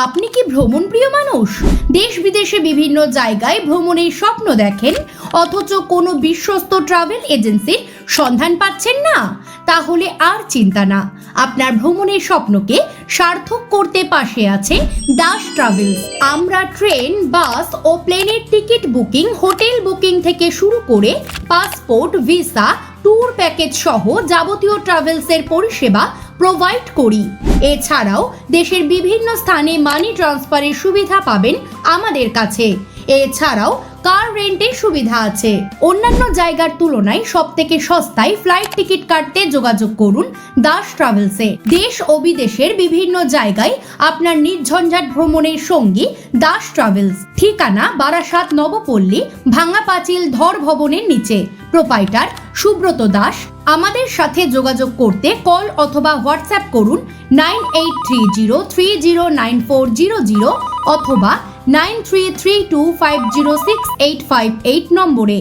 আপনি কি ভ্রমণ প্রিয় মানুষ? দেশ বিদেশে বিভিন্ন জায়গায় ভ্রমণের স্বপ্ন দেখেন, অথচ কোনো বিশ্বস্ত ট্রাভেল এজেন্সির সন্ধান পাচ্ছেন না? তাহলে আর চিন্তা না, আপনার ভ্রমণের স্বপ্নকে সার্থক করতে পাশে আছে দাস ট্রাভেলস। আমরা ট্রেন, বাস ও প্লেনের টিকিট বুকিং, হোটেল বুকিং থেকে শুরু করে পাসপোর্ট, ভিসা, ট্যুর প্যাকেজ সহ যাবতীয় ট্রাভেলসের পরিষেবা প্রোভাইড করি। এছাড়াও দেশের বিভিন্ন স্থানে মানি ট্রান্সফারের সুবিধা পাবেন আমাদের কাছে। এছাড়াও কার রেন্টের সুবিধা আছে। অন্যান্য জায়গার তুলনায় সবথেকে সস্তায় ফ্লাইট টিকিট কাটতে যোগাযোগ করুন দাস ট্রাভেলসে। দেশ ও বিদেশের বিভিন্ন জায়গায় আপনার নির্ঝঞ্ঝাট ভ্রমণের সঙ্গী দাস ট্রাভেলস। ঠিকানা বারাসাত নবপল্লী, ভাঙা পাঁচিল ধর ভবনের নিচে। প্রোপাইটার সুব্রত দাস। আমাদের সাথে যোগাযোগ করতে কল অথবা হোয়াটসঅ্যাপ করুন 9830309400 অথবা 9332506858 নম্বরে।